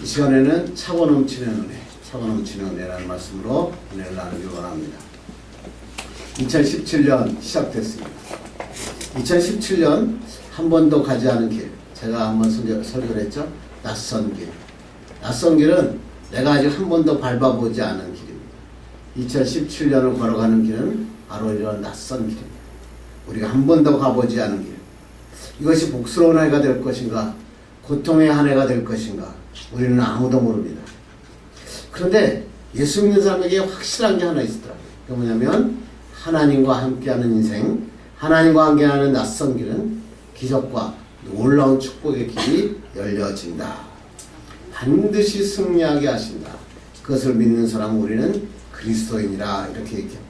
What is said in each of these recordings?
이 시간에는 차고 넘치는 은혜, 차고 넘치는 은혜라는 말씀으로 은혜를 나누기 원합니다. 2017년 시작됐습니다. 2017년 한 번도 가지 않은 길, 제가 한번 설교를 했죠. 낯선 길. 낯선 길은 내가 아직 한 번도 밟아보지 않은 길입니다. 2017년을 걸어가는 길은 바로 이런 낯선 길입니다. 우리가 한 번도 가보지 않은 길. 이것이 복스러운 해가 될 것인가, 고통의 한 해가 될 것인가, 우리는 아무도 모릅니다. 그런데 예수 믿는 사람에게 확실한 게 하나 있더라고요. 그게 뭐냐면 하나님과 함께하는 인생, 하나님과 함께하는 낯선 길은 기적과 놀라운 축복의 길이 열려진다. 반드시 승리하게 하신다. 그것을 믿는 사람 우리는 그리스도인이라 이렇게 얘기합니다.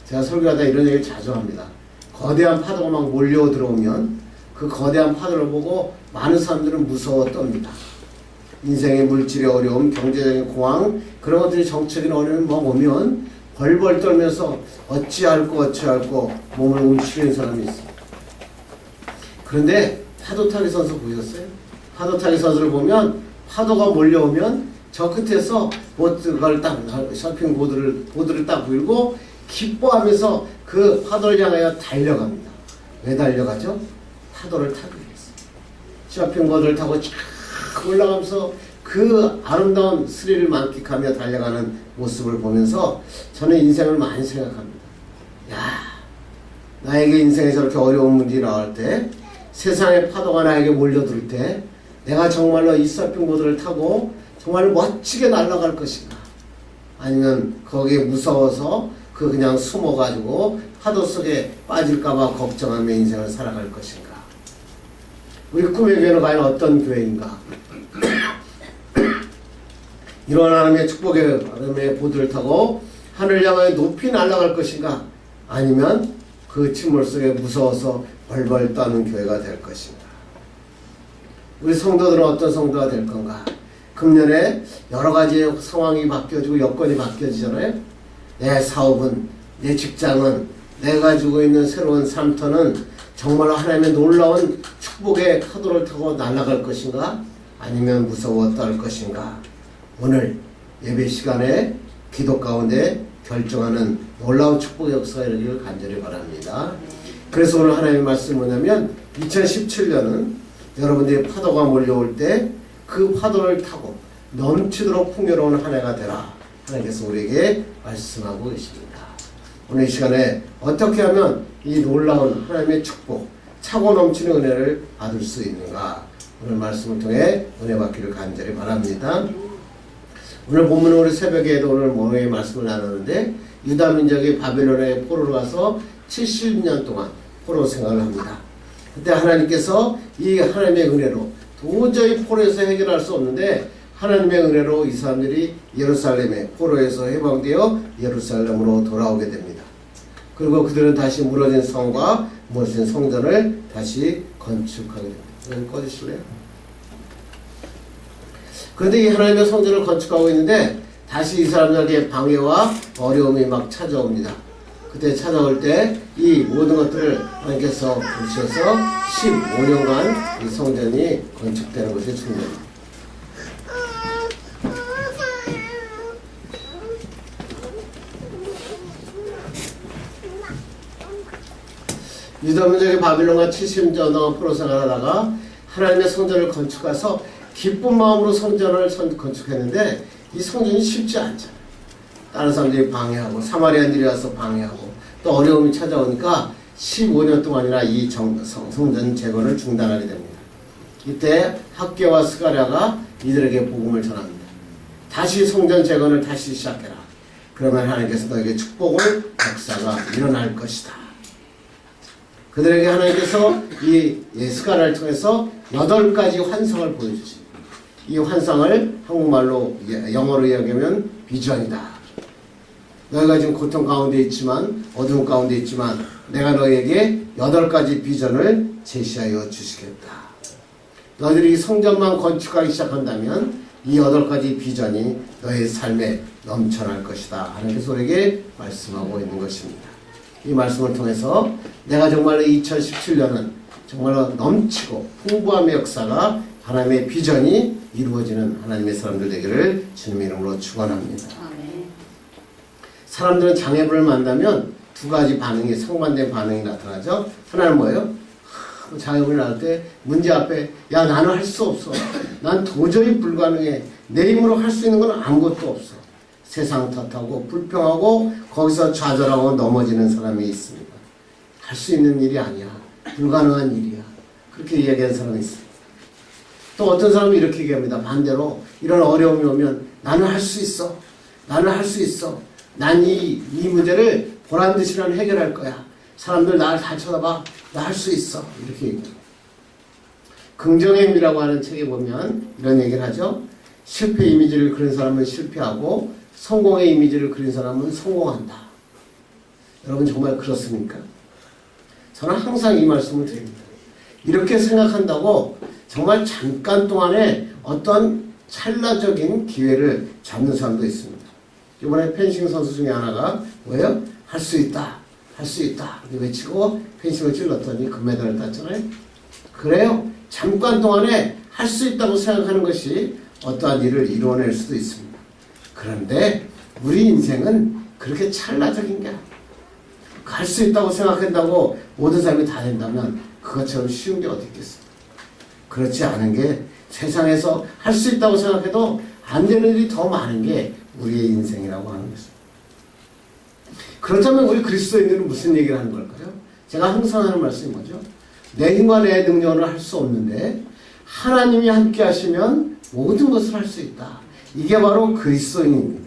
제가 설교하다 이런 얘기를 자주 합니다. 거대한 파도가 막 몰려 들어오면 그 거대한 파도를 보고 많은 사람들은 무서워 떱니다. 인생의 물질의 어려움, 경제적인 공황, 그런 것들이 정책인 어려움이 막 오면 벌벌 떨면서 어찌할꼬 몸을 움츠리는 사람이 있어요. 그런데 파도 타기 선수 보셨어요? 파도 타기 선수를 보면 파도가 몰려오면 저 끝에서 보드를 딱 서핑 보드를 딱 밀고 기뻐하면서 그 파도를 향하여 달려갑니다. 왜 달려가죠? 파도를 타기 위해서. 서핑 보드를 타고 쫙 올라가면서 그 아름다운 스릴을 만끽하며 달려가는 모습을 보면서 저는 인생을 많이 생각합니다. 야, 나에게 인생에 저렇게 어려운 문제가 나올 때, 세상의 파도가 나에게 몰려들 때 내가 정말로 이 서핑보드를 타고 정말 멋지게 날아갈 것인가, 아니면 거기에 무서워서 그냥 숨어가지고 파도 속에 빠질까봐 걱정하며 인생을 살아갈 것인가. 우리 꿈의 교회는 과연 어떤 교회인가. 이런 하나님의 축복의 하나님의 보드를 타고 하늘을 향하여 높이 날아갈 것인가, 아니면 그 침몰 속에 무서워서 벌벌 떠는 교회가 될 것인가. 우리 성도들은 어떤 성도가 될 건가. 금년에 여러 가지 상황이 바뀌어지고 여건이 바뀌어지잖아요. 내 사업은, 내 직장은, 내가 가지고 있는 새로운 삶터는 정말로 하나님의 놀라운 축복의 파도를 타고 날아갈 것인가, 아니면 무서워 떨 것인가. 오늘 예배 시간에 기도 가운데 결정하는 놀라운 축복의 역사가 이루기를 간절히 바랍니다. 그래서 오늘 하나님의 말씀은 뭐냐면 2017년은 여러분들이 파도가 몰려올 때 그 파도를 타고 넘치도록 풍요로운 한 해가 되라. 하나님께서 우리에게 말씀하고 계십니다. 오늘 이 시간에 어떻게 하면 이 놀라운 하나님의 축복, 차고 넘치는 은혜를 받을 수 있는가, 오늘 말씀을 통해 은혜 받기를 간절히 바랍니다. 오늘 본문은 우리 새벽에도 오늘 모르게 말씀을 나누는데, 유다 민족이 바벨론의 포로로 가서 70년 동안 포로 생활을 합니다. 그때 하나님께서 이 하나님의 은혜로 도저히 포로에서 해결할 수 없는데 하나님의 은혜로 이 사람들이 예루살렘에 포로에서 해방되어 예루살렘으로 돌아오게 됩니다. 그리고 그들은 다시 무너진 성과 무너진 성전을 다시 건축하게 됩니다. 이걸 꺼주실래요? 그런데 이 하나님의 성전을 건축하고 있는데 다시 이 사람들에게 방해와 어려움이 막 찾아옵니다. 그때 찾아올 때 이 모든 것들을 하나님께서 주셔서 15년간 이 성전이 건축되는 것이 중요합니다. 유다 민족이 바빌론과 70년 동안 포로 생활하다가 하나님의 성전을 건축해서 기쁜 마음으로 성전을 건축했는데 이 성전이 쉽지 않잖아요. 다른 사람들이 방해하고 사마리아인들이 와서 방해하고 또 어려움이 찾아오니까 15년 동안이나 이 성전 재건을 중단하게 됩니다. 이때 학개와 스가랴가 이들에게 복음을 전합니다. 다시 성전 재건을 다시 시작해라. 그러면 하나님께서 너에게 축복을 역사가 일어날 것이다. 그들에게 하나님께서 이 스가랴를 통해서 8가지 환상을 보여주십니다. 이 환상을 한국말로 영어로 이야기하면 비전이다. 너희가 지금 고통 가운데 있지만, 어두운 가운데 있지만 내가 너희에게 8가지 비전을 제시하여 주시겠다. 너희들이 성전만 건축하기 시작한다면 이 8가지 비전이 너희 삶에 넘쳐날 것이다. 하나님께서 우리에게 말씀하고 있는 것입니다. 이 말씀을 통해서 내가 정말로 2017년은 정말로 넘치고 풍부함의 역사가, 하나님의 비전이 이루어지는 하나님의 사람들 되기를 주님의 이름으로 축원합니다. 아멘. 사람들은 장애물을 만나면 두 가지 반응이 상반된 반응이 나타나죠. 하나는 뭐예요? 장애물이 나올 때 문제 앞에 야 나는 할 수 없어. 난 도저히 불가능해. 내 힘으로 할 수 있는 건 아무것도 없어. 세상 탓하고 불평하고 거기서 좌절하고 넘어지는 사람이 있습니다. 할 수 있는 일이 아니야. 불가능한 일이야. 그렇게 이야기하는 사람이 있습니다. 또 어떤 사람은 이렇게 얘기합니다. 반대로 이런 어려움이 오면 나는 할 수 있어. 나는 할 수 있어. 난 이 문제를 보란듯이 난 해결할 거야. 사람들 나를 다 쳐다봐. 나 할 수 있어. 이렇게 얘기합니다. 긍정의 힘이라고 하는 책에 보면 이런 얘기를 하죠. 실패 이미지를 그린 사람은 실패하고 성공의 이미지를 그린 사람은 성공한다. 여러분 정말 그렇습니까? 저는 항상 이 말씀을 드립니다. 이렇게 생각한다고 정말 잠깐 동안에 어떤 찰나적인 기회를 잡는 사람도 있습니다. 이번에 펜싱 선수 중에 하나가 뭐예요? 할 수 있다. 할 수 있다. 외치고 펜싱을 찔렀더니 금메달을 땄잖아요. 그래요. 잠깐 동안에 할 수 있다고 생각하는 것이 어떠한 일을 이루어낼 수도 있습니다. 그런데 우리 인생은 그렇게 찰나적인 게 아니에요. 할 수 있다고 생각한다고 모든 사람이 다 된다면 그것처럼 쉬운 게 어디 있겠어요. 그렇지 않은 게 세상에서 할 수 있다고 생각해도 안 되는 일이 더 많은 게 우리의 인생이라고 하는 것입니다. 그렇다면 우리 그리스도인들은 무슨 얘기를 하는 걸까요? 제가 항상 하는 말씀이 뭐죠? 내 힘과 내 능력으로 할 수 없는데 하나님이 함께 하시면 모든 것을 할 수 있다. 이게 바로 그리스도인입니다.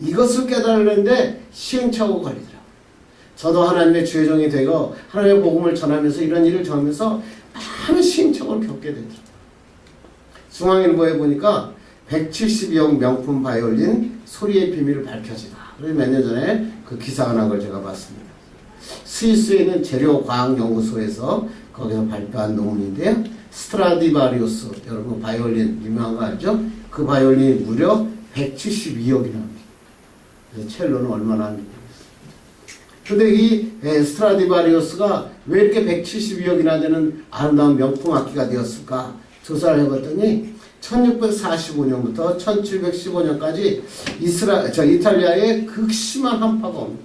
이것을 깨달으는데 시행착오가 걸리더라고요. 저도 하나님의 주의종이 되고 하나님의 복음을 전하면서 이런 일을 전하면서 많은 시행착오를 겪게 되더라고요. 중앙일보에 보니까 172억 명품 바이올린 소리의 비밀을 밝혀지다. 그래서 몇 년 전에 그 기사가 난 걸 제가 봤습니다. 스위스에 있는 재료과학연구소에서 거기서 발표한 논문인데요. 스트라디바리우스, 여러분 바이올린 유명한 거 알죠? 그 바이올린이 무려 172억이나 합니다. 첼로는 얼마나 합니까? 근데 이 스트라디바리우스가 왜 이렇게 172억이나 되는 아름다운 명품 악기가 되었을까? 조사를 해봤더니 1645년부터 1715년까지 이탈리아에 극심한 한파가 옵니다.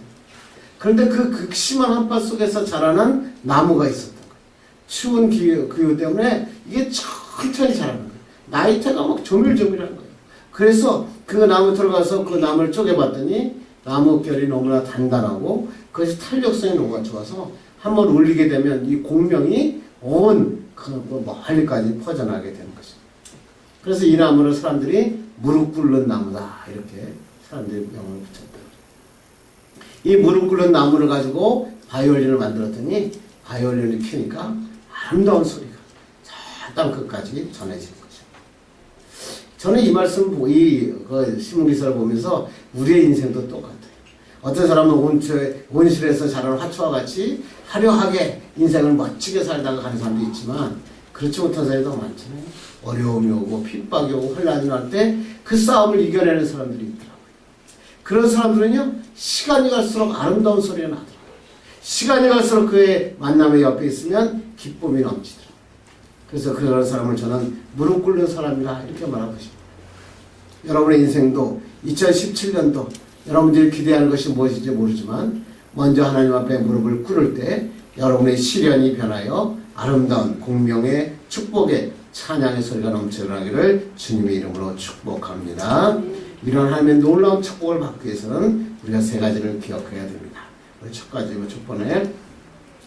그런데 그 극심한 한파 속에서 자라는 나무가 있었던 거예요. 추운 기후 때문에 이게 천천히 자라는 거예요. 나이테가 막 조밀조밀한 거예요. 그래서 그 나무 들어가서 그 나무를 쪼개봤더니 나무 결이 너무나 단단하고 그것이 탄력성이 너무 좋아서 한번 울리게 되면 이 공명이 온 멀리까지 퍼져나가게 되는 것입니다. 그래서 이 나무를 사람들이 무릎 꿇는 나무다 이렇게 사람들이 명을 붙였다. 이 무릎 꿇는 나무를 가지고 바이올린을 만들었더니 바이올린을 켜니까 아름다운 소리가 저 땅 끝까지 전해지는 거죠. 저는 이 말씀 그 신문기사를 보면서 우리의 인생도 똑같아요. 어떤 사람은 온실에서 자란 화초와 같이 화려하게 인생을 멋지게 살다가 가는 사람도 있지만 그렇지 못한 사람이 더 많잖아요. 어려움이 오고 핍박이 오고 혼란이 날 때 그 싸움을 이겨내는 사람들이 있더라고요. 그런 사람들은요 시간이 갈수록 아름다운 소리가 나더라고요. 시간이 갈수록 그의 만남의 옆에 있으면 기쁨이 넘치더라고요. 그래서 그런 사람을 저는 무릎 꿇는 사람이라 이렇게 말하고 싶습니다. 여러분의 인생도 2017년도 여러분들이 기대하는 것이 무엇인지 모르지만 먼저 하나님 앞에 무릎을 꿇을 때 여러분의 시련이 변하여 아름다운 공명의 축복의 찬양의 소리가 넘쳐나기를 주님의 이름으로 축복합니다. 이런 하나님의 놀라운 축복을 받기 위해서는 우리가 세 가지를 기억해야 됩니다. 우리 첫 번에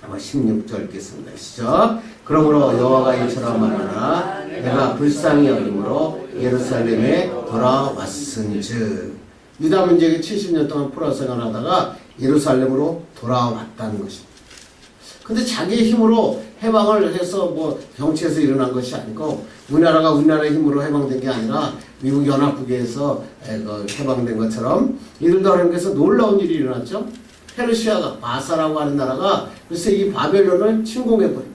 16절 읽겠습니다. 시작. 그러므로 여호와가 이처럼 말하노라 내가 불쌍히 여김으로 예루살렘에 돌아왔은즉 유다 민족이 70년 동안 포로 생활하다가 예루살렘으로 돌아왔다는 것입니다. 근데 자기의 힘으로 해방을 해서 뭐 정치에서 일어난 것이 아니고 우리나라가 우리나라의 힘으로 해방된 게 아니라 미국 연합국에서 해방된 것처럼 이들도 하나님께서 놀라운 일이 일어났죠. 페르시아가 마사라고 하는 나라가 글쎄 이 바벨론을 침공해버립니다.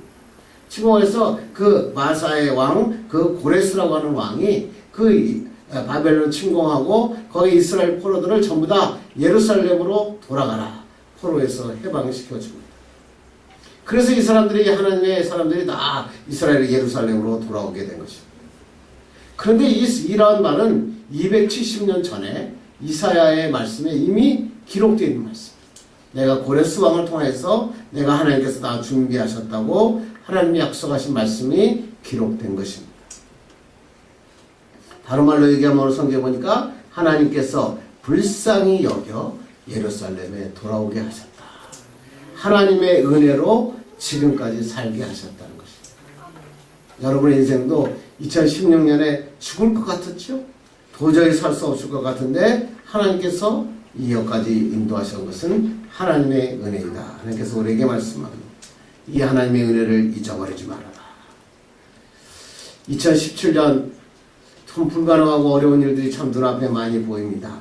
침공해서 그 마사의 왕, 그 고레스라고 하는 왕이 그 바벨론 침공하고 거기 이스라엘 포로들을 전부 다 예루살렘으로 돌아가라. 포로에서 해방시켜줍니다. 그래서 이 사람들이 하나님의 사람들이 다 이스라엘 예루살렘으로 돌아오게 된 것입니다. 그런데 이러한 말은 270년 전에 이사야의 말씀에 이미 기록되어 있는 말씀. 내가 고레스 왕을 통해서 내가 하나님께서 다 준비하셨다고 하나님이 약속하신 말씀이 기록된 것입니다. 다른 말로 얘기하면 오늘 성경에 보니까 하나님께서 불쌍히 여겨 예루살렘에 돌아오게 하셨다. 하나님의 은혜로 지금까지 살게 하셨다는 것입니다. 여러분의 인생도 2016년에 죽을 것 같았죠? 도저히 살 수 없을 것 같은데 하나님께서 이 여기까지 인도하신 것은 하나님의 은혜이다. 하나님께서 우리에게 말씀합니다. 이 하나님의 은혜를 잊어버리지 말아라. 2017년 참 불가능하고 어려운 일들이 참 눈앞에 많이 보입니다.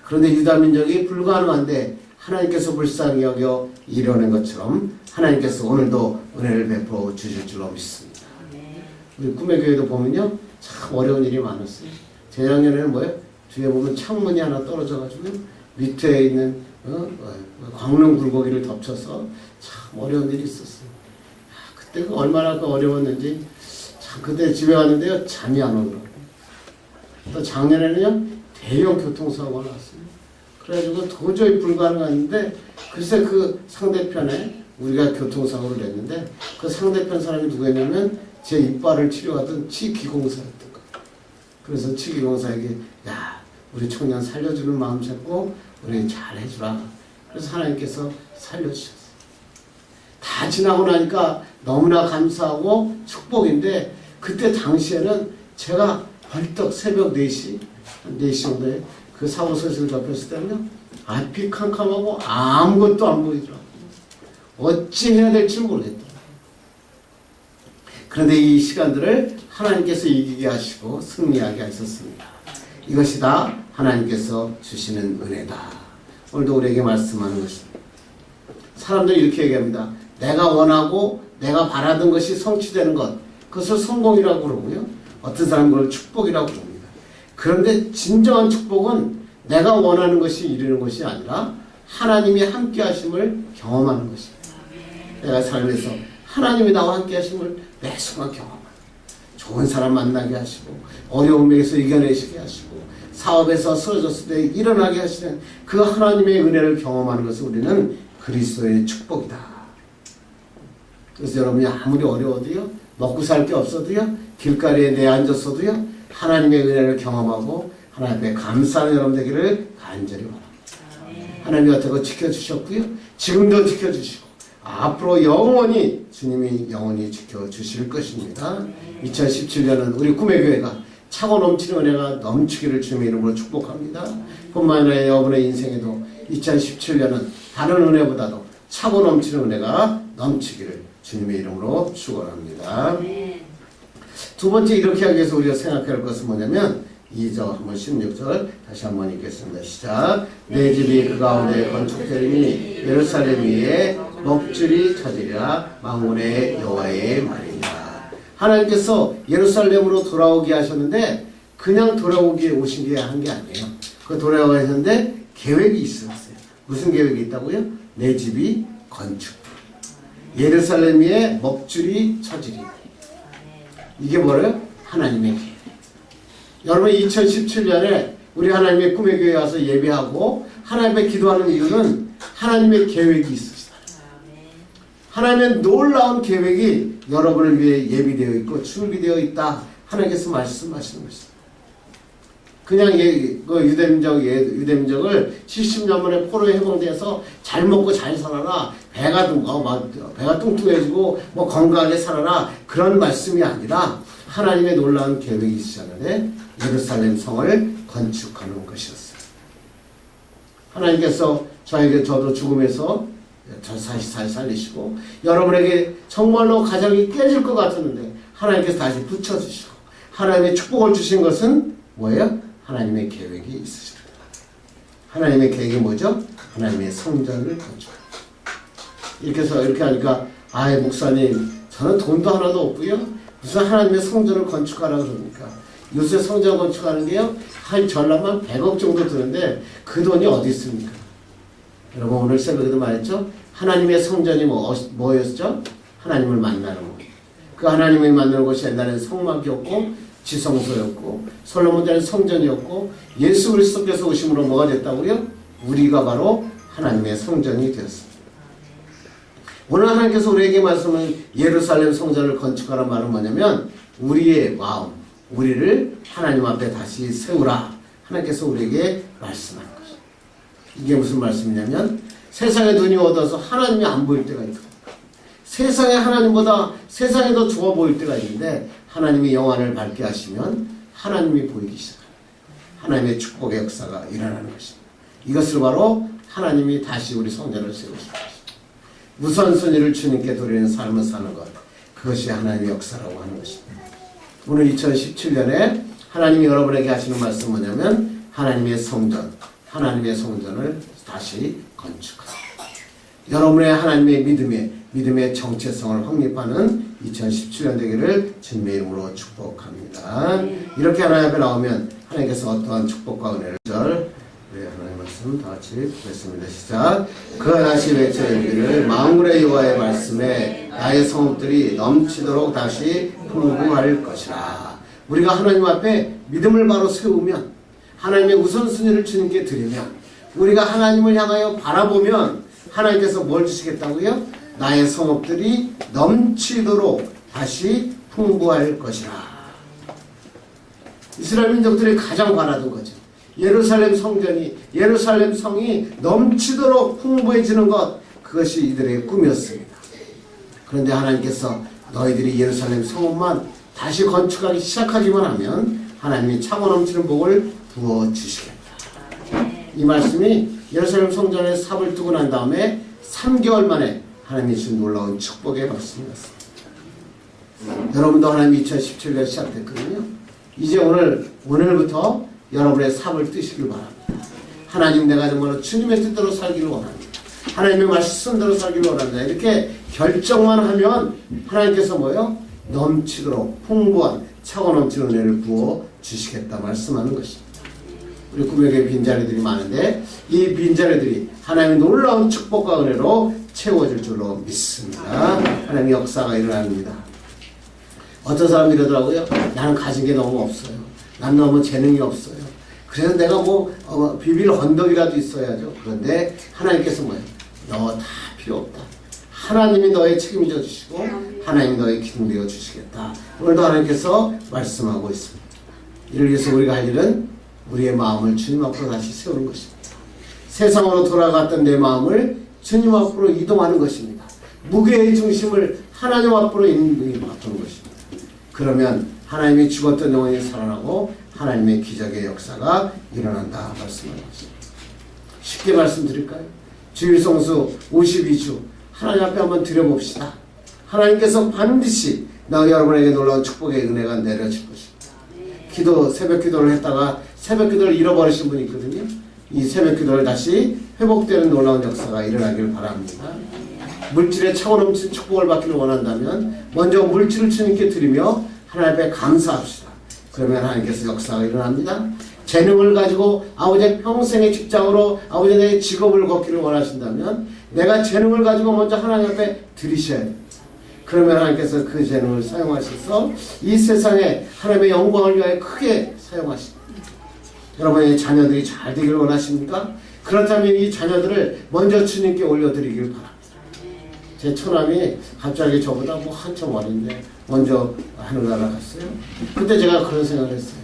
그런데 유다민족이 불가능한데 하나님께서 불쌍히 여겨 이뤄낸 것처럼 하나님께서 오늘도 은혜를 베풀어 주실 줄로 믿습니다. 우리 꿈의 교회도 보면요, 참 어려운 일이 많았어요. 재작년에는 뭐예요? 뒤에 보면 창문이 하나 떨어져가지고 밑에 있는 광릉 불고기를 덮쳐서 참 어려운 일이 있었어요. 그때 얼마나 어려웠는지 참 그때 집에 왔는데요, 잠이 안 오더라고요. 또 작년에는요, 대형 교통사고가 났어요. 그래가지고 도저히 불가능한데 글쎄 그 상대편에 우리가 교통사고를 냈는데 그 상대편 사람이 누구였냐면 제 이빨을 치료하던 치기공사였던 거예요. 그래서 치기공사에게 야, 우리 청년 살려주는 마음 잡고 우리 잘 해주라. 그래서 하나님께서 살려주셨어요. 다 지나고 나니까 너무나 감사하고 축복인데 그때 당시에는 제가 벌떡 새벽 4시, 한 4시 정도에 그 사고 소식을 접했을 때는요, 앞이 캄캄하고 아무것도 안 보이더라고요. 어찌 해야 될지 모르겠더라고요. 그런데 이 시간들을 하나님께서 이기게 하시고 승리하게 하셨습니다. 이것이 다 하나님께서 주시는 은혜다. 오늘도 우리에게 말씀하는 것입니다. 사람들이 이렇게 얘기합니다. 내가 원하고 내가 바라던 것이 성취되는 것, 그것을 성공이라고 그러고요. 어떤 사람은 그걸 축복이라고 그럽니다. 그런데 진정한 축복은 내가 원하는 것이 이루는 것이 아니라 하나님이 함께 하심을 경험하는 것입니다. 내가 삶에서 하나님이 나와 함께 하심을 매 순간 경험하는, 좋은 사람 만나게 하시고 어려움에서 이겨내시게 하시고 사업에서 쓰러졌을 때 일어나게 하시는 그 하나님의 은혜를 경험하는 것을 우리는 그리스도의 축복이다. 그래서 여러분이 아무리 어려워도요, 먹고 살 게 없어도요, 길거리에 내앉았어도요, 하나님의 은혜를 경험하고 하나님 앞에 감사하는 여러분 되기를 간절히 바랍니다. 하나님이 어떻게 지켜주셨고요, 지금도 지켜주시고 앞으로 영원히 주님이 영원히 지켜주실 것입니다. 2017년은 우리 꿈의 교회가 차고 넘치는 은혜가 넘치기를 주님의 이름으로 축복합니다. 뿐만 아니라 여러분의 인생에도 2017년은 다른 은혜보다도 차고 넘치는 은혜가 넘치기를 주님의 이름으로 축원합니다. 두 번째 이렇게 하기 위해서 우리가 생각해야 할 것은 뭐냐면 2절 한번 16절 다시 한번 읽겠습니다. 시작. 내 집이 그 가운데 건축되리니 예루살렘 위에 먹줄이 쳐지리라. 만군의 여호와의 말이니라. 하나님께서 예루살렘으로 돌아오게 하셨는데 그냥 돌아오게 오신 게 한 게 아니에요. 그 돌아오게 하셨는데 계획이 있었어요. 무슨 계획이 있다고요? 내 집이 건축. 예루살렘 위에 먹줄이 쳐지리. 이게 뭐래요? 하나님의 계획. 여러분 2017년에 우리 하나님의 꿈의 교회에 와서 예배하고 하나님의 기도하는 이유는 하나님의 계획이 있으시다. 하나님의 놀라운 계획이 여러분을 위해 예비되어 있고 준비되어 있다. 하나님께서 말씀하시는 것입니다. 그냥 유대민족을 70년 만에 포로에 해방돼서 잘 먹고 잘 살아라, 배가 뚱뚱해지고 건강하게 살아라, 그런 말씀이 아니라 하나님의 놀라운 계획이 있으셨는데 예루살렘 성을 건축하는 것이었어요. 하나님께서 저도 죽음에서 다시 살리시고 여러분에게 정말로 가정이 깨질 것 같았는데 하나님께서 다시 붙여주시고 하나님의 축복을 주신 것은 뭐예요? 하나님의 계획이 있으십니다. 하나님의 계획이 뭐죠? 하나님의 성전을 건축하는. 이렇게 하니까 목사님 저는 돈도 하나도 없고요, 무슨 하나님의 성전을 건축하라고 그럽니까? 요새 성전 건축하는 게요, 한 전람만 100억 정도 드는데 그 돈이 어디 있습니까? 여러분 오늘 새벽에도 말했죠? 하나님의 성전이 뭐였죠? 하나님을 만나는 것. 그 하나님을 만나는 곳이 옛날에는 성막이었고 지성소였고 솔로몬 때는 성전이었고 예수 그리스도께서 오심으로 뭐가 됐다고요? 우리가 바로 하나님의 성전이 되었습니다. 오늘 하나님께서 우리에게 말씀은 예루살렘 성전을 건축하라는 말은 뭐냐면 우리의 마음, 우리를 하나님 앞에 다시 세우라. 하나님께서 우리에게 말씀하는 것이죠. 이게 무슨 말씀이냐면 세상의 눈이 어두워서 하나님이 안 보일 때가 있다. 세상에 하나님보다 세상이 더 좋아 보일 때가 있는데 하나님이 영안을 밝게 하시면 하나님이 보이기 시작합니다. 하나님의 축복의 역사가 일어나는 것입니다. 이것을 바로 하나님이 다시 우리 성전을 세우시는 것입니다. 우선순위를 주님께 드리는 삶을 사는 것, 그것이 하나님의 역사라고 하는 것입니다. 오늘 2017년에 하나님이 여러분에게 하시는 말씀은 뭐냐면 하나님의 성전을 다시 건축하라. 여러분의 하나님의 믿음의 정체성을 확립하는 2017년 되기를 주님의 이름으로 축복합니다. 이렇게 하나님 앞에 나오면 하나님께서 어떠한 축복과 은혜를 우리 하나님 말씀 다 같이 보겠습니다. 시작. 그가 다시 외쳐 이르기를 만군의 여호와의 말씀에 나의 성읍들이 넘치도록 다시 풍부할 것이라. 우리가 하나님 앞에 믿음을 바로 세우면 하나님의 우선순위를 주님께 드리면 우리가 하나님을 향하여 바라보면 하나님께서 뭘 주시겠다고요? 나의 성읍들이 넘치도록 다시 풍부할 것이라. 이스라엘 민족들이 가장 바라던 거죠. 예루살렘 성이 넘치도록 풍부해지는 것, 그것이 이들의 꿈이었습니다. 그런데 하나님께서 너희들이 예루살렘 성읍만 다시 건축하기 시작하기만 하면 하나님이 차고 넘치는 복을 부어주시겠다. 이 말씀이 예루살렘 성전에 삽을 두고 난 다음에 3개월 만에 하나님이 주신 놀라운 축복의 말씀이었습니다. 여러분도 하나님이 2017년 시작됐거든요. 이제 오늘부터 여러분의 삽을 뜨시길 바랍니다. 하나님, 내가 정말로 주님의 뜻대로 살기를 원합니다. 하나님의 말씀대로 살기를 원합니다. 이렇게 결정만 하면 하나님께서 뭐예요? 넘치도록 풍부한 차고 넘치는 은혜를 부어 주시겠다 말씀하는 것입니다. 우리 구역에 빈자리들이 많은데 이 빈자리들이 하나님의 놀라운 축복과 은혜로 채워질 줄로 믿습니다. 하나님의 역사가 일어납니다. 어떤 사람이 이러더라고요. 나는 가진 게 너무 없어요. 난 너무 재능이 없어요. 그래서 내가 비빌 언덕이라도 있어야죠. 그런데 하나님께서 뭐예요? 너 다 필요 없다. 하나님이 너의 책임져 주시고 하나님이 너의 기둥되어 주시겠다. 오늘도 하나님께서 말씀하고 있습니다. 이를 위해서 우리가 할 일은 우리의 마음을 주님 앞으로 다시 세우는 것입니다. 세상으로 돌아갔던 내 마음을 주님 앞으로 이동하는 것입니다. 무게의 중심을 하나님 앞으로 바꾸는 것입니다. 그러면 하나님이 죽었던 영혼이 살아나고 하나님의 기적의 역사가 일어난다 말씀하는 것입니다. 쉽게 말씀드릴까요? 주일성수 52주 하나님 앞에 한번 드려봅시다. 하나님께서 반드시 여러분에게 놀라운 축복의 은혜가 내려질 것입니다. 새벽 기도를 했다가 새벽 기도를 잃어버리신 분이 있거든요. 이 새벽 기도를 다시 회복되는 놀라운 역사가 일어나길 바랍니다. 물질에 차고 넘치는 축복을 받기를 원한다면 먼저 물질을 주님께 드리며 하나님 앞에 감사합시다. 그러면 하나님께서 역사가 일어납니다. 재능을 가지고 아버지의 평생의 직장으로 아버지의 직업을 걷기를 원하신다면 내가 재능을 가지고 먼저 하나님 앞에 드리셔야 됩니다. 그러면 하나님께서 그 재능을 사용하셔서 이 세상에 하나님의 영광을 위하여 크게 사용하십니다. 여러분의 자녀들이 잘 되기를 원하십니까? 그렇다면 이 자녀들을 먼저 주님께 올려드리길 바랍니다. 제 처남이 갑자기 저보다 한참 어린데 먼저 하늘나라 갔어요. 그때 제가 그런 생각을 했어요.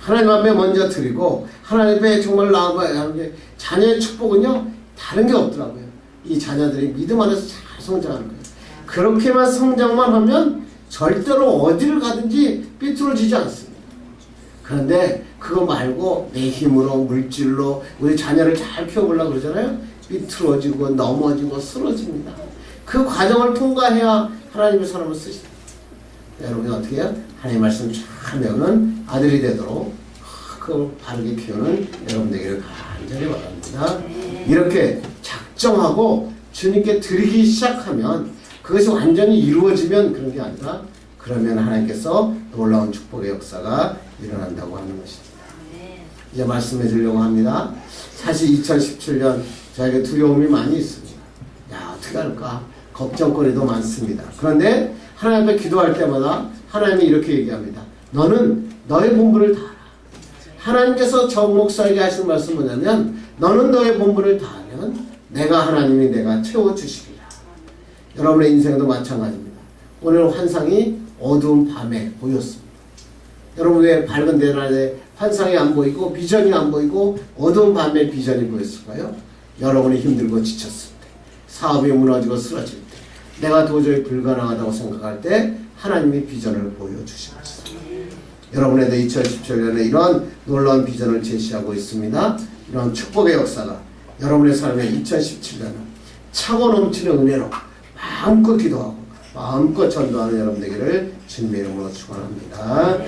하나님 앞에 먼저 드리고 하나님 앞에 정말 나아가야 하는데 자녀의 축복은요 다른 게 없더라고요. 이 자녀들이 믿음 안에서 잘 성장하는 거예요. 그렇게만 성장만 하면 절대로 어디를 가든지 삐뚤어지지 않습니다. 그런데 그거 말고 내 힘으로 물질로 우리 자녀를 잘 키워보려고 그러잖아요. 삐뚤어지고 넘어지고 쓰러집니다. 그 과정을 통과해야 하나님의 사람을 쓰십니다. 여러분이 어떻게 해요? 하나님의 말씀 잘 배우는 아들이 되도록 그걸 바르게 키우는 여러분 되기를 간절히 바랍니다. 이렇게 작정하고 주님께 드리기 시작하면 그것이 완전히 이루어지면 그런 게 아니라 그러면 하나님께서 놀라운 축복의 역사가 일어난다고 하는 것입니다. 이제 말씀해 주려고 합니다. 사실 2017년 저에게 두려움이 많이 있습니다. 어떻게 할까? 걱정거리도 많습니다. 그런데 하나님 앞에 기도할 때마다 하나님이 이렇게 얘기합니다. 너는 너의 본분을 다하라. 하나님께서 정 목사에게 하신 말씀 뭐냐면 너는 너의 본분을 다하면 내가 하나님이 내가 채워주시리라. 여러분의 인생도 마찬가지입니다. 오늘 환상이 어두운 밤에 보였습니다. 여러분 왜 밝은 대낮에 환상이 안 보이고 비전이 안 보이고 어두운 밤에 비전이 보였을까요? 여러분이 힘들고 지쳤을 때, 사업이 무너지고 쓰러질 때, 내가 도저히 불가능하다고 생각할 때 하나님이 비전을 보여주십니다. 여러분에도 2017년에 이러한 놀라운 비전을 제시하고 있습니다. 이런 축복의 역사가 여러분의 삶에 2017년은 차고 넘치는 은혜로 마음껏 기도하고 마음껏 전도하는 여러분 되기를 주님의 이름으로 축원합니다.